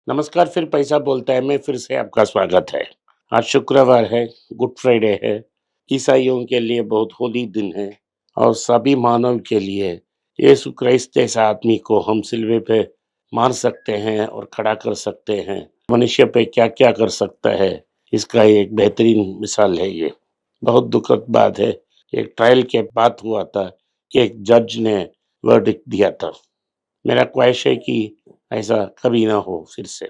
नमस्कार, फिर पैसा बोलता है में फिर से आपका स्वागत है। आज शुक्रवार है, गुड फ्राइडे है। ईसाइयों के लिए बहुत होली दिन है और सभी मानव के लिए यीशु क्राइस्ट जैसा आदमी को हम सिल्वे पे मार सकते हैं और खड़ा कर सकते हैं। मनुष्य पे क्या-क्या कर सकता है, इसका एक बेहतरीन मिसाल है ये। बहुत दुखद बात है, एक ट्रायल के बाद हुआ था कि एक जज ने वर्डिक्ट दिया था। मेरा ख्वाहिश है कि ऐसा कभी ना हो फिर से।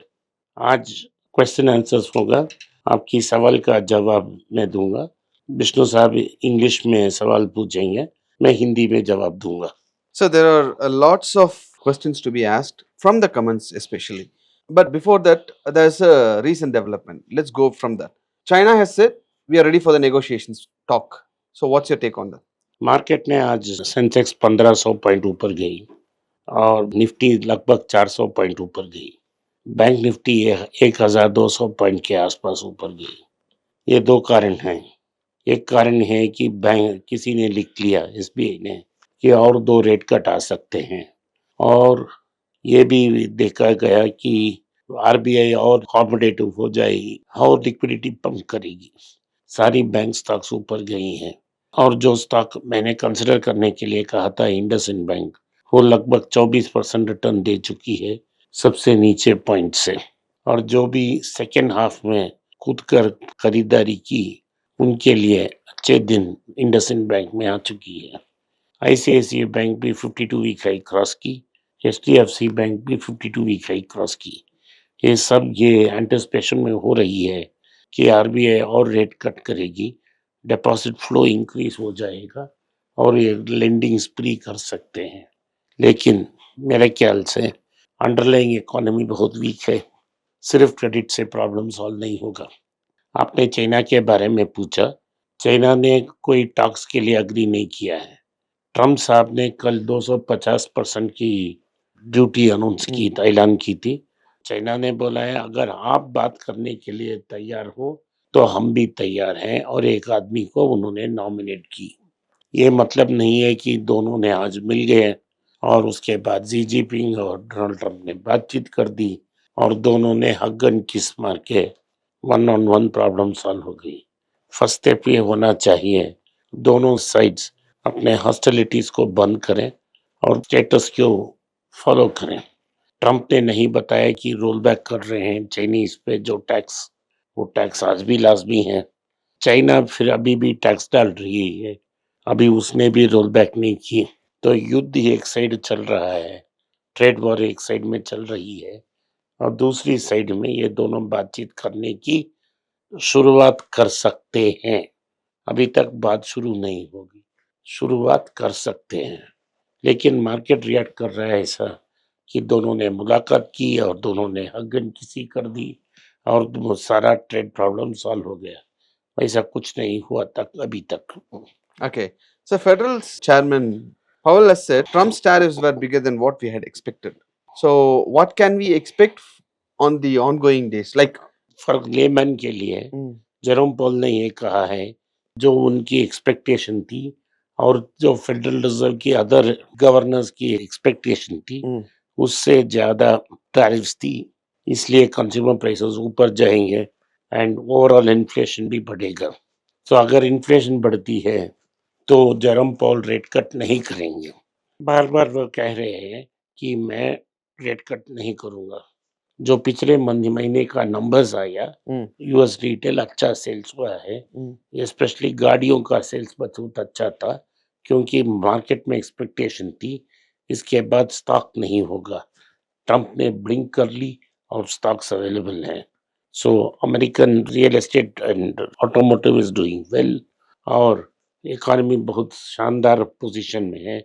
आज क्वेश्चन आंसर्स होगा, आपकी सवाल का जवाब मैं दूंगा। विष्णु साहब इंग्लिश में सवाल पूछेंगे, मैं हिंदी में जवाब दूंगा। So there are lots of questions to be asked from the comments especially. But before that, there's a recent development. Let's go from that. China has said we are ready for the negotiations talk. So what's your take on that? Market ने आज Sensex 1500 point ऊपर गई और Nifty लगभग 400 point ऊपर गई। Bank Nifty 1200 point के आसपास ऊपर गई। ये दो कारण हैं। एक कारण है कि बैंक किसी ने लिख लिया, एसबीआई ने, कि और 2 रेट कट आ सकते हैं और ये भी देखा गया कि आरबीआई और कॉम्पिटिटिव हो जाएगी और लिक्विडिटी पंप करेगी। सारी बैंक स्टॉक्स ऊपर गई हैं और जो स्टॉक मैंने कंसिडर करने के लिए कहा था, इंडसइंड बैंक, वो लगभग 24% रिटर्न दे चुकी है सबसे नीचे पॉइंट से। और जो भी सेकेंड हाफ में कूद कर खरीदारी की, उनके लिए अच्छे दिन इंडसइंड बैंक में आ चुकी है। आईसीआईसीआई बैंक भी 52 वीक हाई क्रॉस की, एचडीएफसी बैंक भी 52 वीक हाई क्रॉस की। ये एंटिसिपेशन में हो रही है कि आरबीआई और रेट कट करेगी, डिपॉजिट फ्लो इंक्रीज हो जाएगा और ये लेंडिंग स्प्री कर सकते हैं। लेकिन मेरे ख्याल से अंडरलाइंग इकोनॉमी बहुत वीक है, सिर्फ क्रेडिट से प्रॉब्लम सॉल्व नहीं होगा। आपने चाइना के बारे में पूछा, चाइना ने कोई टॉक्स के लिए अग्री नहीं किया है। ट्रम्प साहब ने कल 250% की ड्यूटी अनाउंस की, ऐलान की थी। चाइना ने बोला है अगर आप बात करने के लिए तैयार हो तो हम भी तैयार हैं और एक आदमी को उन्होंने नॉमिनेट की। ये मतलब नहीं है कि दोनों ने आज मिल गए और उसके बाद जी जिनपिंग और डोनाल्ड ट्रम्प ने बातचीत कर दी और दोनों ने हग एंड किस मार के one on one problem solve हो गई। फर्स्ट स्टेप ये होना चाहिए, दोनों साइड्स अपने हॉस्टिलिटीज को बंद करें और स्टेटस को फॉलो करें। ट्रम्प ने नहीं बताया कि रोल बैक कर रहे हैं चाइनीज पे जो टैक्स, वो टैक्स आज भी लाजमी है। चाइना फिर अभी भी टैक्स डाल रही है, अभी उसने भी रोल बैक नहीं की। तो युद्ध एक साइड चल रहा है, ट्रेड वॉर एक साइड में चल रही है और दूसरी साइड में ये दोनों बातचीत करने की शुरुआत कर सकते हैं। अभी तक बात शुरू नहीं होगी, शुरुआत कर सकते हैं। लेकिन मार्केट रिएक्ट कर रहा है ऐसा कि दोनों ने मुलाकात की और दोनों ने हग किसी कर दी और वो सारा ट्रेड प्रॉब्लम सॉल्व हो गया। ऐसा कुछ नहीं हुआ तक अभी तक। Okay. So Federal's chairman Powell has said Trump's tariffs were bigger than what we had expected. So what can we expect on the ongoing days? Like फर्क लेमैन के लिए जेरोम पॉल ने ये कहा है, जो उनकी एक्सपेक्टेशन थी और जो फेडरल रिजर्व की अदर गवर्नर्स की एक्सपेक्टेशन थी, उससे ज्यादा टैरिफ्स थी, इसलिए कंज्यूमर प्राइसेस ऊपर जाएंगे एंड ओवरऑल इन्फ्लेशन भी बढ़ेगा। तो अगर इन्फ्लेशन बढ़ती है तो जेरोम पॉल रेट कट नहीं करेंगे। बार बार वो कह रहे हैं कि मैं रेट कट नहीं करूंगा। जो पिछले महीने का नंबर्स आया, यूएस रिटेल अच्छा सेल्स हुआ है, स्पेशली गाड़ियों का सेल्स बहुत अच्छा था क्योंकि मार्केट में एक्सपेक्टेशन थी इसके बाद स्टॉक नहीं होगा। ट्रम्प ने ब्लिंक कर ली और स्टॉक्स अवेलेबल हैं। सो American real estate and automotive is doing well और इकोनॉमी बहुत शानदार पोजीशन में है।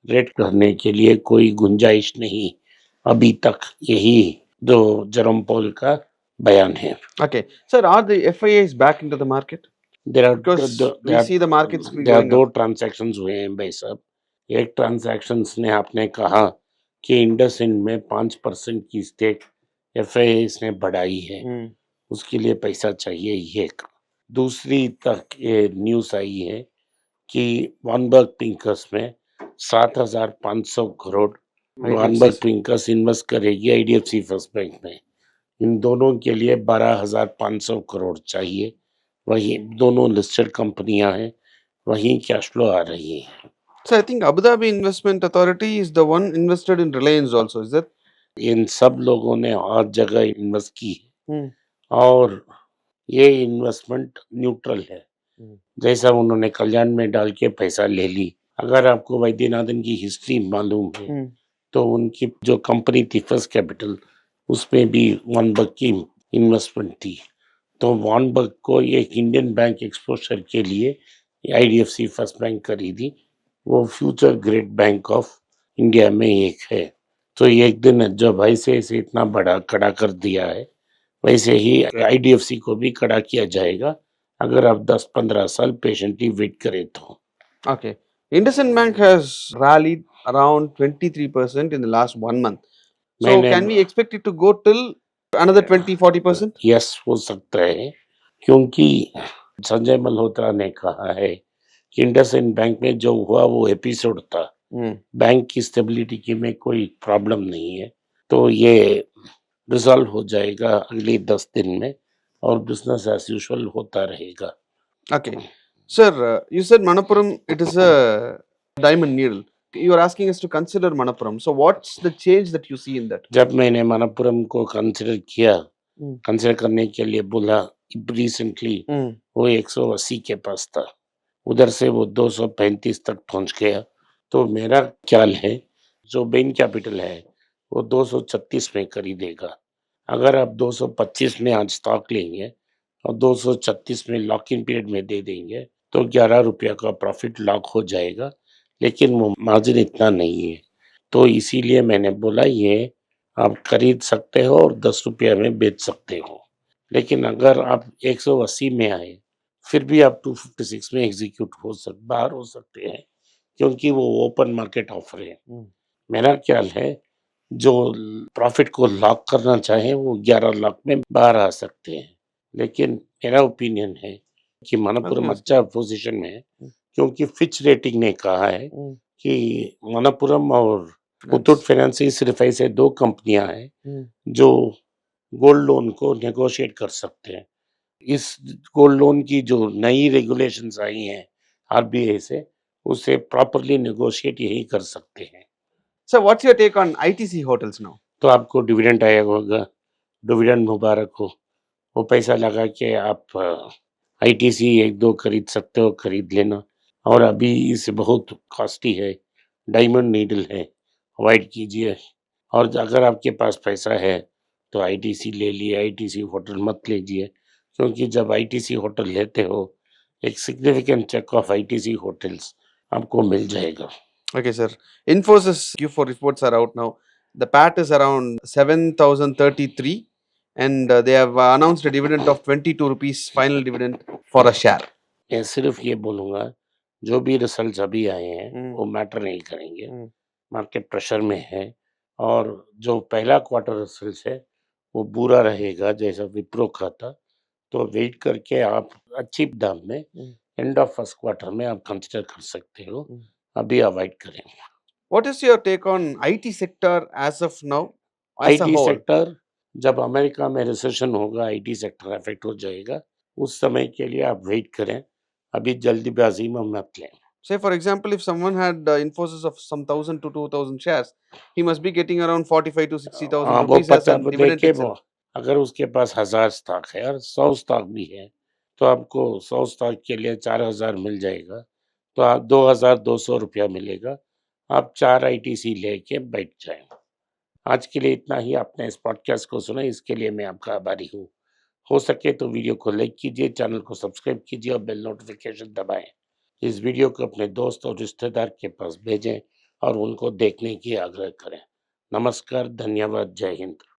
रेट करने के लिए कोई गुंजाइश नहीं अभी तक, यही जो जेरोम पॉल का बयान है। Okay. Sir, are the FIAs back into the market? Because we see the markets going दो up. ट्रांजैक्शंस हुए हैं भाई साहब। एक ट्रांजैक्शंस ने आपने कहा कि इंडसइंड में 5% की स्टेक एफआईआईस ने बढ़ाई है, उसके लिए पैसा चाहिए ये। दूसरी तक ये न्यूज़ आई है कि वार्नबर्ग पिंकस में 7,500 करोड़ वार्नबर्ग पिंकस इन्वेस्ट करेगी आईडीएफसी फर्स्ट बैंक में। इन दोनों के लिए 12,500 करोड़ चाहिए। वही दोनों लिस्टेड कंपनियां हैं, वहीं कैश फ्लो आ रही है। So I think Abu Dhabi Investment Authority is the one invested in Reliance also, is that? इन सब लोगों ने हर जगह इन्वेस्ट की है Hmm. और ये इन्वेस्टमेंट न्यूट्रल है। जैसा उन्होंने कल्याण में डाल के पैसा ले ली। अगर आपको वैद्यनाथन की हिस्ट्री मालूम है Hmm. तो उनकी जो कंपनी थी फर्स्ट कैपिटल, उसमें भी वॉनबर्ग की इन्वेस्टमेंट थी। तो वॉनबर्ग को एक इंडियन बैंक एक्सपोजर के लिए आईडीएफसी फर्स्ट बैंक खरीदी। वो future great bank of India में एक है। तो एक दिन जब ऐसे ऐसे इतना बड़ा खड़ा कर दिया है, वैसे ही आईडीएफसी को भी खड़ा किया जाएगा अगर आप 10-15 साल पेशेंटली वेट करें तो। Okay. IndusInd Bank has rallied around 23% in the last 1 month. So मैंने can we expect it to go till another 20-40%? Yes हो सकता है, क्योंकि संजय मल्होत्रा ने कहा है कि इंडसइंड बैंक में जो हुआ वो एपिसोड था। बैंक की स्टेबिलिटी की में कोई प्रॉब्लम नहीं है, तो ये रिजॉल्व हो जाएगा अगले 10 दिन में और बिजनेस एज यूजुअल होता रहेगा। Okay. Sir, you said Manappuram, it is a diamond needle. You are asking us to consider Manappuram. So what's the change that you see in that? जब मैंने मनप्पुरम को कंसिडर किया, Hmm. कंसिडर करने के लिए बोला, रिसेंटली Hmm. वो 180 के पास था, उधर से वो 235 तक पहुंच गया। तो मेरा ख्याल है जो बेन कैपिटल है वो 236 में खरीदेगा। अगर आप 225 में आज स्टॉक लेंगे और 236 में लॉक इन पीरियड में दे देंगे तो 11 रुपया का प्रॉफिट लॉक हो जाएगा, लेकिन वो मार्जिन इतना नहीं है। तो इसीलिए मैंने बोला ये आप खरीद सकते हो और 10 रुपया में बेच सकते हो। लेकिन अगर आप 180 में आए फिर भी आप 256 में एग्जीक्यूट बाहर हो सकते हैं, क्योंकि वो ओपन मार्केट ऑफर है। मेरा ख्याल है जो प्रॉफिट को लॉक करना चाहे वो 11 लाख में बाहर आ सकते हैं। लेकिन मेरा ओपिनियन है कि मनप्पुरम Obviously. अच्छा पोजीशन में है, क्योंकि फिच रेटिंग ने कहा है कि मनप्पुरम और मुथूट फाइनेंस ही सिर्फ ऐसे 2 कंपनियां हैं जो गोल्ड लोन को नेगोशिएट कर सकते हैं। इस गोल्ड लोन की जो नई रेगुलेशंस आई हैं आरबीआई से, उसे प्रॉपर्ली नेगोशिएट यही कर सकते हैं। So what's your take on ITC hotels now? तो आपको डिविडेंड आया होगा, डिविडेंड मुबारक हो। वो पैसा लगा के आप आईटीसी 1-2 खरीद सकते हो, खरीद लेना। और अभी इसे बहुत कॉस्टली है, डायमंड नीडल है, अवॉइड कीजिए। और अगर आपके पास पैसा है तो आईटीसी ले लिए, आईटीसी होटल मत लीजिए, क्योंकि जब आईटीसी होटल लेते हो एक significant check of ITC hotels आपको मिल जाएगा। Okay, sir. Infosys Q4 reports are out now. The PAT is around 7,033 and they have announced a dividend of 22 rupees final dividend for a share. मैं सिर्फ ये बोलूँगा, जो भी रिजल्ट्स अभी आए हैं हम्म। वो मैटर नहीं करेंगे। हम्म। मार्केट प्रेशर में है और जो पहला क्वार्टर रिजल्ट्स है वो बुरा रहेगा जैसा विप्रो का था। तो वेट करके आप अच्छी दाम में एंड ऑफ फर्स्ट क्वार्टर में आप कंसिडर कर सकते हो, अभी अवॉइड करें। What is your take on IT sector as of now, as a IT whole? Sector, जब अमेरिका में रिसेशन होगा आईटी सेक्टर अफेक्ट हो जाएगा, उस समय के लिए आप वेट करें, अभी जल्दीबाजी में मत लें। Say for example, if someone had Infosys of some 1,000 to 2,000 shares, he must be getting around 45 to 60,000 हाँ, वो rupees as पता a dividend देखिए, itself. वो अगर उसके पास 1000 स्टॉक है और 100 स्टॉक भी है तो आपको 100 स्टॉक के लिए 4000 मिल जाएगा, तो आप 2200 रुपया मिलेगा। आप 4 आईटीसी लेके बैठ जाएं। आज के लिए इतना ही। आपने इस पॉडकास्ट को सुना, इसके लिए मैं आपका आभारी हूँ। हो सके तो वीडियो को लाइक कीजिए, चैनल को सब्सक्राइब कीजिए और बेल नोटिफिकेशन दबाएं। इस वीडियो को अपने दोस्त और रिश्तेदार के पास भेजें और उनको देखने की आग्रह करें। नमस्कार, धन्यवाद, जय हिंद।